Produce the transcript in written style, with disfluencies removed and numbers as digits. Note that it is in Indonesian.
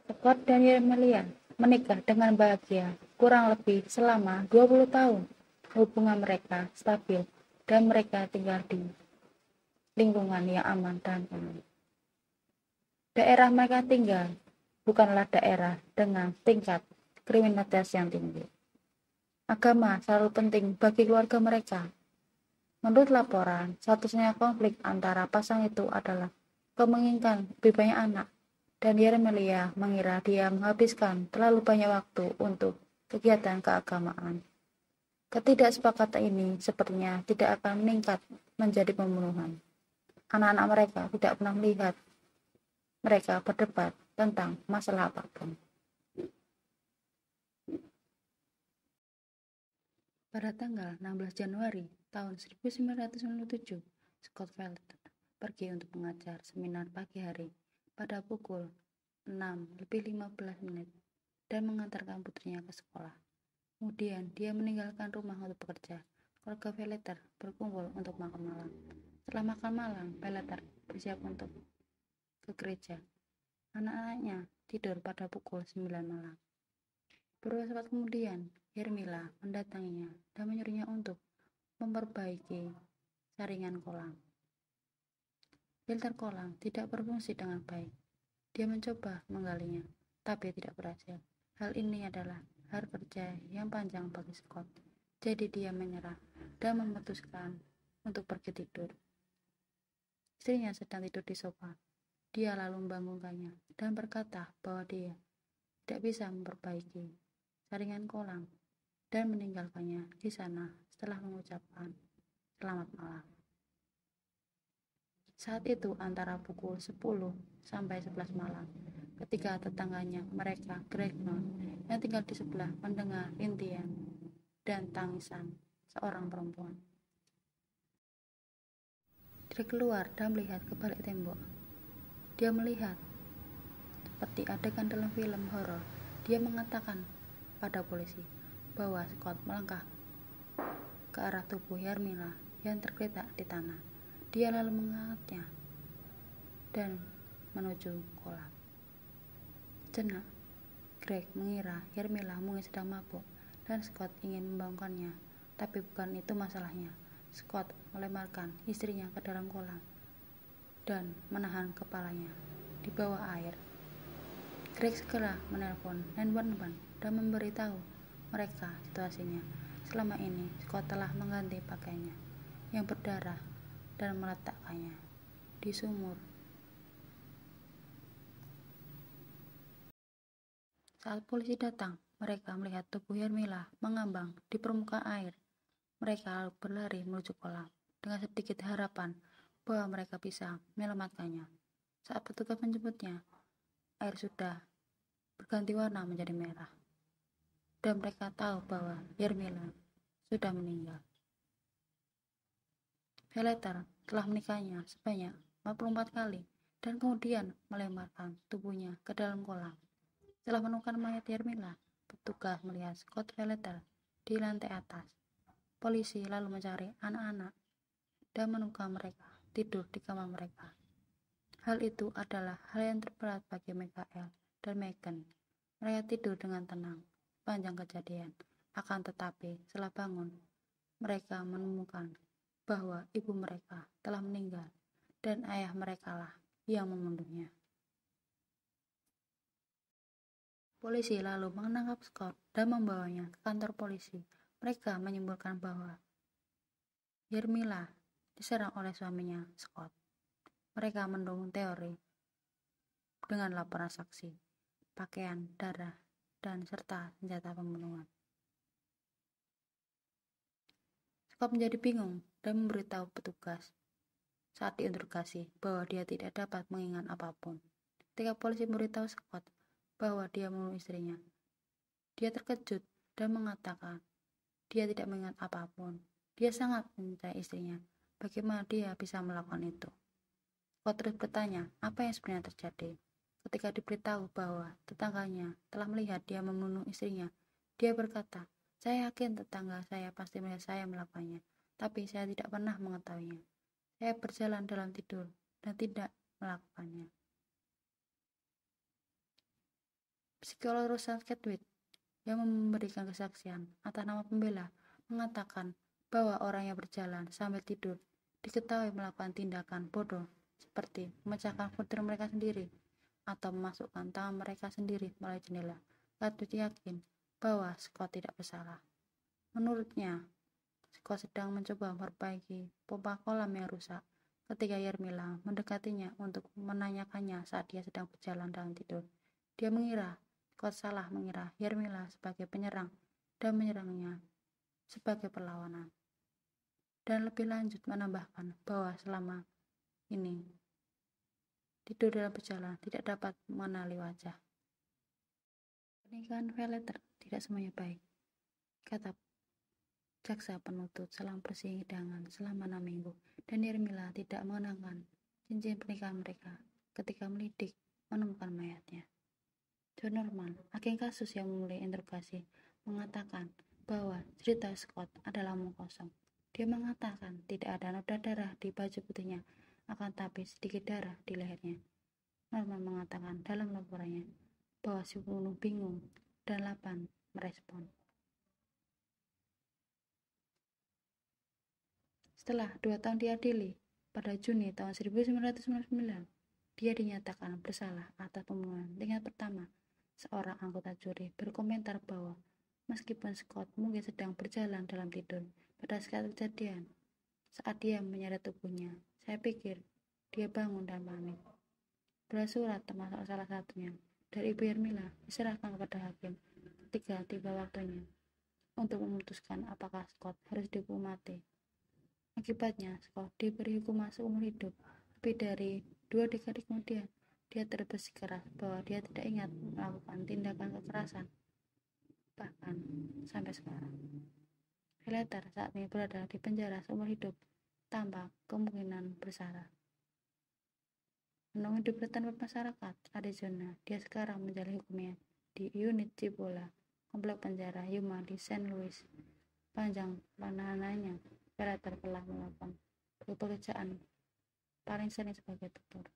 Scott dan Yermelia menikah dengan bahagia kurang lebih selama 20 tahun. Hubungan mereka stabil dan mereka tinggal di lingkungan yang aman dan tenang. Daerah mereka tinggal bukanlah daerah dengan tingkat kriminalitas yang tinggi. Agama selalu penting bagi keluarga mereka. Menurut laporan, satu-satunya konflik antara pasang itu adalah menginginkan lebih banyak anak, dan Yermelia mengira dia menghabiskan terlalu banyak waktu untuk kegiatan keagamaan. Ketidaksepakatan ini sepertinya tidak akan meningkat menjadi pembunuhan. Anak-anak mereka tidak pernah melihat mereka berdebat tentang masalah apapun. Pada tanggal 16 Januari tahun 1997, Scott Felton pergi untuk mengajar seminar pagi hari pada pukul 6:15 dan mengantarkan putrinya ke sekolah. Kemudian dia meninggalkan rumah untuk bekerja. Keluarga Felton berkumpul untuk makan malam. Setelah makan malam, Felton bersiap untuk ke gereja. Anak-anaknya tidur pada pukul 9 malam. Beberapa saat kemudian, Yermila mendatanginya dan menyuruhnya untuk memperbaiki jaringan kolam. Filter kolam tidak berfungsi dengan baik. Dia mencoba menggalinya, tapi tidak berhasil. Hal ini adalah hari kerja yang panjang bagi Scott. Jadi dia menyerah dan memutuskan untuk pergi tidur. Istrinya sedang tidur di sofa. Dia lalu membangunkannya dan berkata bahwa dia tidak bisa memperbaiki jaringan kolam dan meninggalkannya di sana setelah mengucapkan selamat malam. Saat itu antara pukul 10 sampai 11 malam, ketika tetangganya mereka, Greg Non, yang tinggal di sebelah, mendengar rintian dan tangisan seorang perempuan. Dia keluar dan melihat ke balik tembok. Dia melihat seperti adegan dalam film horor. Dia mengatakan pada polisi bahwa Scott melangkah ke arah tubuh Yermila yang tergeletak di tanah. Dia lalu mengangkatnya dan menuju kolam. Sejenak, Greg mengira Yermila mungkin sedang mabuk dan Scott ingin membangunkannya, tapi bukan itu masalahnya. Scott melemparkan istrinya ke dalam kolam dan menahan kepalanya di bawah air. Greg segera menelpon 911 dan memberitahu mereka situasinya. Selama ini, Scott telah mengganti pakaiannya yang berdarah dan meletakkannya di sumur. Saat polisi datang, mereka melihat tubuh Yermila mengambang di permukaan air. Mereka lalu berlari menuju kolam dengan sedikit harapan bahwa mereka bisa menyelamatkannya. Saat petugas menjemputnya, air sudah berganti warna menjadi merah, dan mereka tahu bahwa Yermila sudah meninggal. Felton telah menikahnya sebanyak 44 kali dan kemudian melemparkan tubuhnya ke dalam kolam. Setelah menemukan mayat Yermila, petugas melihat Scott Felton di lantai atas. Polisi lalu mencari anak-anak dan menemukan mereka tidur di kamar mereka. Hal itu adalah hal yang terberat bagi Michael dan Megan. Mereka tidur dengan tenang sepanjang kejadian. Akan tetapi setelah bangun, mereka menemukan bahwa ibu mereka telah meninggal dan ayah mereka lah yang membunuhnya. Polisi lalu menangkap Scott dan membawanya ke kantor polisi. Mereka menyimpulkan bahwa Yermila diserang oleh suaminya, Scott. Mereka mendukung teori dengan laporan saksi, pakaian, darah, dan serta senjata pembunuhan. Scott menjadi bingung dan memberitahu petugas saat diinterogasi bahwa dia tidak dapat mengingat apapun. Ketika polisi memberitahu Scott bahwa dia membunuh istrinya, dia terkejut dan mengatakan dia tidak mengingat apapun. Dia sangat mencintai istrinya. Bagaimana dia bisa melakukan itu? Scott terus bertanya apa yang sebenarnya terjadi. Ketika diberitahu bahwa tetangganya telah melihat dia membunuh istrinya, dia berkata, "Saya yakin tetangga saya pasti melihat saya melakukannya, tapi saya tidak pernah mengetahuinya. Saya berjalan dalam tidur dan tidak melakukannya." Psikolog Rosa Chadwick yang memberikan kesaksian atas nama pembela mengatakan bahwa orang yang berjalan sambil tidur diketahui melakukan tindakan bodoh seperti memecahkan furnitur mereka sendiri atau memasukkan tangan mereka sendiri melalui jendela. Chadwick yakin bahwa Scott tidak bersalah. Menurutnya, Scott sedang mencoba memperbaiki pompa kolam yang rusak ketika Yarmila mendekatinya untuk menanyakannya saat dia sedang berjalan dalam tidur. Dia mengira Scott salah mengira Yarmila sebagai penyerang dan menyerangnya sebagai perlawanan. Dan lebih lanjut menambahkan bahwa selama ini tidur dalam berjalan tidak dapat mengenali wajah. Pernikahan Valeter tidak semuanya baik, kata jaksa penuntut selang persidangan selama 6 minggu, dan Yarmila tidak mengenakan cincin pernikahan mereka ketika melidik menemukan mayatnya. John Norman, agen kasus yang memulai interogasi, mengatakan bahwa cerita Scott adalah omong kosong. Dia mengatakan tidak ada noda darah di baju putihnya, akan tapi sedikit darah di lehernya. Norman mengatakan dalam laporannya bahwa si pembunuh bingung dan Laban merespon. Setelah 2 tahun diadili, pada Juni tahun 1999, dia dinyatakan bersalah atas pembunuhan tingkat pertama. Seorang anggota juri berkomentar bahwa meskipun Scott mungkin sedang berjalan dalam tidur pada saat kejadian, saat dia menyadari tubuhnya, saya pikir dia bangun dan panik. Belas surat termasuk salah satunya dari Ibu Yarmila diserahkan kepada hakim ketika tiba waktunya untuk memutuskan apakah Scott harus dihukum mati. Akibatnya, Scott diberi hukuman seumur hidup. Lebih dari 2 dekade kemudian, dia terus bersikeras bahwa dia tidak ingat melakukan tindakan kekerasan, bahkan sampai sekarang. Valeter saat ini berada di penjara seumur hidup tanpa kemungkinan bersalah. Menunggu hidup tanpa masyarakat Arizona, dia sekarang menjalani hukumnya di unit Cibola, komplek penjara Yuma di St. Louis. Panjang penahanannya, Valeter telah melakukan pekerjaan paling sering sebagai tutor.